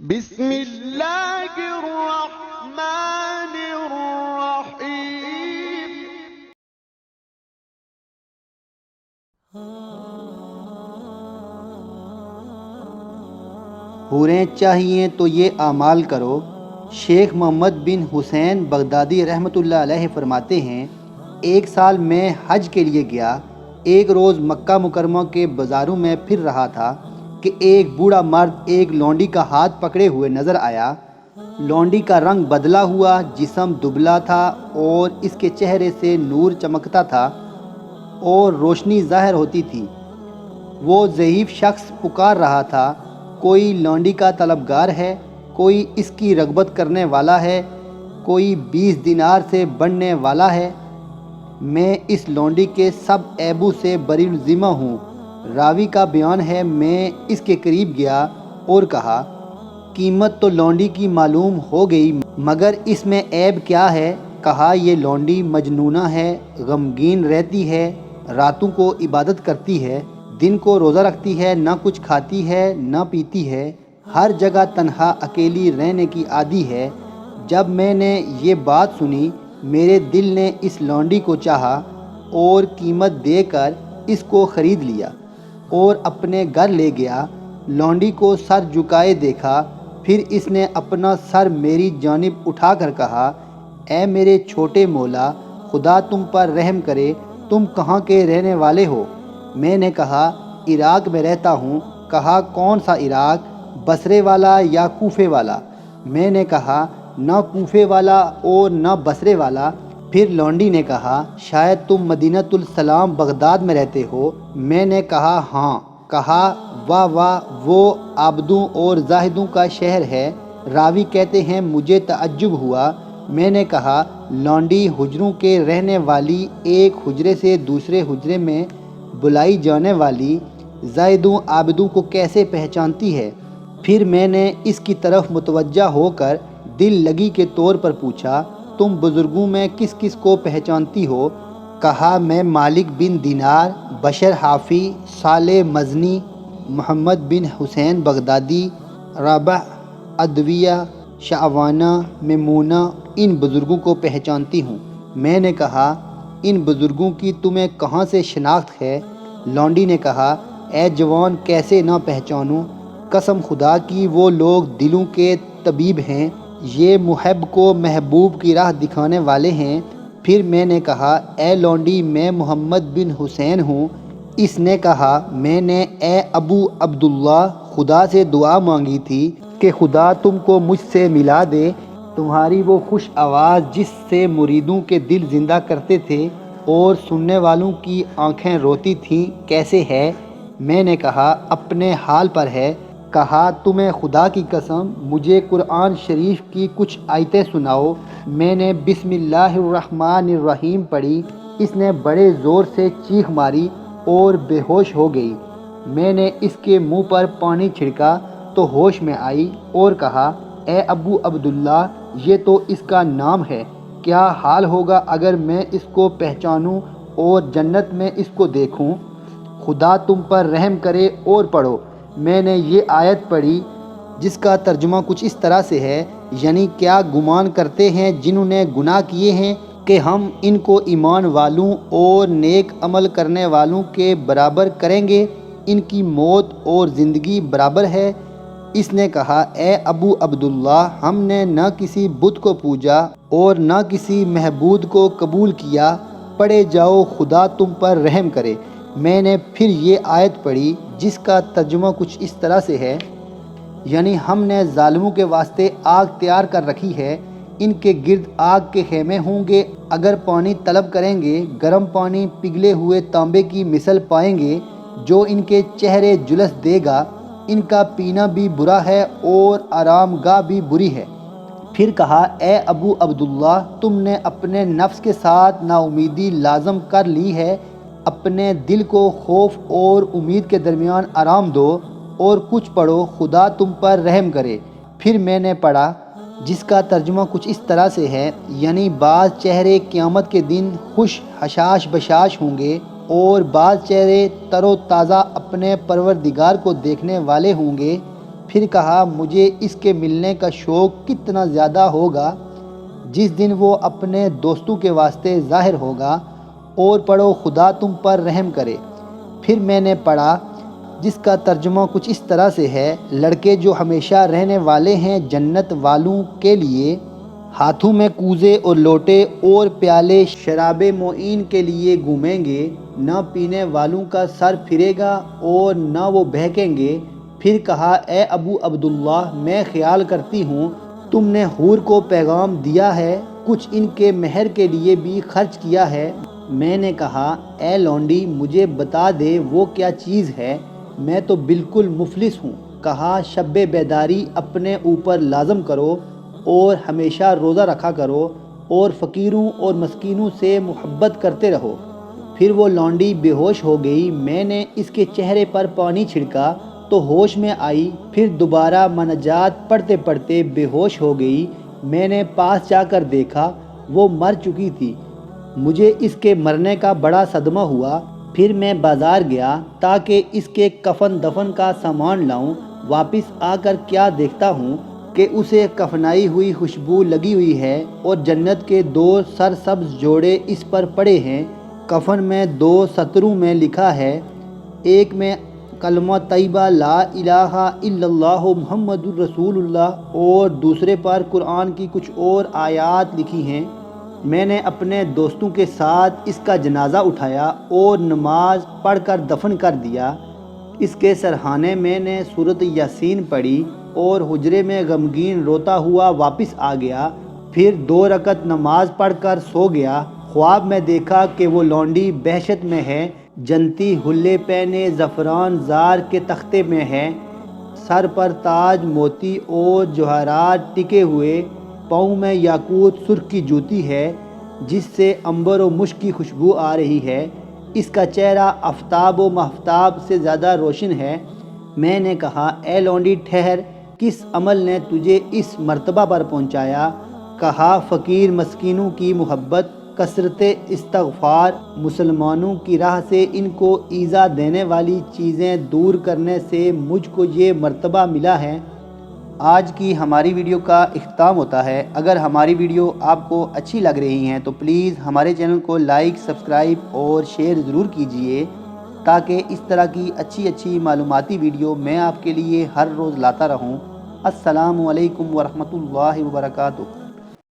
بسم اللہ الرحمن الرحیم۔ حوریں چاہیے تو یہ اعمال کرو۔ شیخ محمد بن حسین بغدادی رحمۃ اللہ علیہ فرماتے ہیں، ایک سال میں حج کے لیے گیا۔ ایک روز مکہ مکرمہ کے بازاروں میں پھر رہا تھا کہ ایک بوڑھا مرد ایک لونڈی کا ہاتھ پکڑے ہوئے نظر آیا۔ لونڈی کا رنگ بدلا ہوا، جسم دبلا تھا اور اس کے چہرے سے نور چمکتا تھا اور روشنی ظاہر ہوتی تھی۔ وہ ضعیف شخص پکار رہا تھا، کوئی لونڈی کا طلبگار ہے، کوئی اس کی رغبت کرنے والا ہے، کوئی 20 دینار سے بڑھنے والا ہے۔ میں اس لونڈی کے سب عیبوں سے بری الذمہ ہوں۔ راوی کا بیان ہے، میں اس کے قریب گیا اور کہا، قیمت تو لونڈی کی معلوم ہو گئی، مگر اس میں عیب کیا ہے؟ کہا، یہ لونڈی مجنونہ ہے، غمگین رہتی ہے، راتوں کو عبادت کرتی ہے، دن کو روزہ رکھتی ہے، نہ کچھ کھاتی ہے نہ پیتی ہے، ہر جگہ تنہا اکیلی رہنے کی عادی ہے۔ جب میں نے یہ بات سنی، میرے دل نے اس لونڈی کو چاہا اور قیمت دے کر اس کو خرید لیا اور اپنے گھر لے گیا۔ لونڈی کو سر جھکائے دیکھا، پھر اس نے اپنا سر میری جانب اٹھا کر کہا، اے میرے چھوٹے مولا، خدا تم پر رحم کرے، تم کہاں کے رہنے والے ہو؟ میں نے کہا، عراق میں رہتا ہوں۔ کہا، کون سا عراق؟ بصرے والا یا کوفے والا؟ میں نے کہا، نہ کوفے والا اور نہ بصرے والا۔ پھر لونڈی نے کہا، شاید تم مدینۃ السلام بغداد میں رہتے ہو؟ میں نے کہا، ہاں۔ کہا، واہ واہ، وہ عابدوں اور زاہدوں کا شہر ہے۔ راوی کہتے ہیں، مجھے تعجب ہوا۔ میں نے کہا، لونڈی حجروں کے رہنے والی ایک حجرے سے دوسرے حجرے میں بلائی جانے والی زاہدوں عابدوں کو کیسے پہچانتی ہے؟ پھر میں نے اس کی طرف متوجہ ہو کر دل لگی کے طور پر پوچھا، تم بزرگوں میں کس کس کو پہچانتی ہو؟ کہا، میں مالک بن دینار، بشر حافی، صالح مزنی، محمد بن حسین بغدادی، رابع ادویہ، شعوانہ، میمونہ، ان بزرگوں کو پہچانتی ہوں۔ میں نے کہا، ان بزرگوں کی تمہیں کہاں سے شناخت ہے؟ لونڈی نے کہا، اے جوان، کیسے نہ پہچانوں؟ قسم خدا کی وہ لوگ دلوں کے طبیب ہیں، یہ محب کو محبوب کی راہ دکھانے والے ہیں۔ پھر میں نے کہا، اے لونڈی، میں محمد بن حسین ہوں۔ اس نے کہا، میں نے اے ابو عبداللہ خدا سے دعا مانگی تھی کہ خدا تم کو مجھ سے ملا دے۔ تمہاری وہ خوش آواز جس سے مریدوں کے دل زندہ کرتے تھے اور سننے والوں کی آنکھیں روتی تھیں، کیسے ہے؟ میں نے کہا، اپنے حال پر ہے۔ کہا، تمہیں خدا کی قسم مجھے قرآن شریف کی کچھ آیتیں سناؤ۔ میں نے بسم اللہ الرحمن الرحیم پڑھی۔ اس نے بڑے زور سے چیخ ماری اور بے ہوش ہو گئی۔ میں نے اس کے منہ پر پانی چھڑکا تو ہوش میں آئی اور کہا، اے ابو عبداللہ، یہ تو اس کا نام ہے، کیا حال ہوگا اگر میں اس کو پہچانوں اور جنت میں اس کو دیکھوں؟ خدا تم پر رحم کرے اور پڑھو۔ میں نے یہ آیت پڑھی جس کا ترجمہ کچھ اس طرح سے ہے، یعنی کیا گمان کرتے ہیں جنہوں نے گناہ کیے ہیں کہ ہم ان کو ایمان والوں اور نیک عمل کرنے والوں کے برابر کریں گے؟ ان کی موت اور زندگی برابر ہے۔ اس نے کہا، اے ابو عبداللہ، ہم نے نہ کسی بت کو پوجا اور نہ کسی معبود کو قبول کیا، پڑھے جاؤ، خدا تم پر رحم کرے۔ میں نے پھر یہ آیت پڑھی جس کا ترجمہ کچھ اس طرح سے ہے، یعنی ہم نے ظالموں کے واسطے آگ تیار کر رکھی ہے، ان کے گرد آگ کے خیمے ہوں گے، اگر پانی طلب کریں گے، گرم پانی پگھلے ہوئے تانبے کی مثل پائیں گے جو ان کے چہرے جلس دے گا۔ ان کا پینا بھی برا ہے اور آرام گاہ بھی بری ہے۔ پھر کہا، اے ابو عبداللہ، تم نے اپنے نفس کے ساتھ نا امیدی لازم کر لی ہے، اپنے دل کو خوف اور امید کے درمیان آرام دو اور کچھ پڑھو، خدا تم پر رحم کرے۔ پھر میں نے پڑھا جس کا ترجمہ کچھ اس طرح سے ہے، یعنی بعض چہرے قیامت کے دن خوش حشاش بشاش ہوں گے اور بعض چہرے تر و تازہ اپنے پروردگار کو دیکھنے والے ہوں گے۔ پھر کہا مجھے اس کے ملنے کا شوق کتنا زیادہ ہوگا جس دن وہ اپنے دوستوں کے واسطے ظاہر ہوگا، اور پڑھو خدا تم پر رحم کرے۔ پھر میں نے پڑھا جس کا ترجمہ کچھ اس طرح سے ہے، لڑکے جو ہمیشہ رہنے والے ہیں جنت والوں کے لیے، ہاتھوں میں کوزے اور لوٹے اور پیالے شراب معین کے لیے گھومیں گے، نہ پینے والوں کا سر پھرے گا اور نہ وہ بہکیں گے۔ پھر کہا اے ابو عبداللہ، میں خیال کرتی ہوں تم نے حور کو پیغام دیا ہے، کچھ ان کے مہر کے لیے بھی خرچ کیا ہے۔ میں نے کہا اے لونڈی مجھے بتا دے وہ کیا چیز ہے، میں تو بالکل مفلس ہوں۔ کہا شب بیداری اپنے اوپر لازم کرو اور ہمیشہ روزہ رکھا کرو اور فقیروں اور مسکینوں سے محبت کرتے رہو۔ پھر وہ لونڈی بے ہوش ہو گئی، میں نے اس کے چہرے پر پانی چھڑکا تو ہوش میں آئی، پھر دوبارہ مناجات پڑھتے پڑھتے بے ہوش ہو گئی۔ میں نے پاس جا کر دیکھا وہ مر چکی تھی۔ مجھے اس کے مرنے کا بڑا صدمہ ہوا۔ پھر میں بازار گیا تاکہ اس کے کفن دفن کا سامان لاؤں۔ واپس آ کر کیا دیکھتا ہوں کہ اسے کفنائی ہوئی خوشبو لگی ہوئی ہے اور جنت کے 2 سرسبز جوڑے اس پر پڑے ہیں۔ کفن میں 2 سطروں میں لکھا ہے، ایک میں کلمہ طیبہ لا الہ الا اللہ محمد الرسول اللہ اور دوسرے پر قرآن کی کچھ اور آیات لکھی ہیں۔ میں نے اپنے دوستوں کے ساتھ اس کا جنازہ اٹھایا اور نماز پڑھ کر دفن کر دیا۔ اس کے سرہانے میں نے سورۃ یاسین پڑھی اور حجرے میں غمگین روتا ہوا واپس آ گیا۔ پھر 2 رکعت نماز پڑھ کر سو گیا۔ خواب میں دیکھا کہ وہ لونڈی بہشت میں ہے، جنتی حلے پہنے زعفران زار کے تختے میں ہے، سر پر تاج موتی اور جواہرات ٹکے ہوئے، پاؤں میں یاقوت سرخ کی جوتی ہے جس سے عنبر و مشک کی خوشبو آ رہی ہے۔ اس کا چہرہ آفتاب و ماہتاب سے زیادہ روشن ہے۔ میں نے کہا اے لونڈی ٹھہر، کس عمل نے تجھے اس مرتبہ پر پہنچایا؟ کہا فقیر مسکینوں کی محبت، کثرت استغفار، مسلمانوں کی راہ سے ان کو ایذا دینے والی چیزیں دور کرنے سے مجھ کو یہ مرتبہ ملا ہے۔ آج کی ہماری ویڈیو کا اختتام ہوتا ہے۔ اگر ہماری ویڈیو آپ کو اچھی لگ رہی ہیں تو پلیز ہمارے چینل کو لائک، سبسکرائب اور شیئر ضرور کیجئے تاکہ اس طرح کی اچھی معلوماتی ویڈیو میں آپ کے لیے ہر روز لاتا رہوں۔ السلام علیکم ورحمۃ اللہ وبرکاتہ۔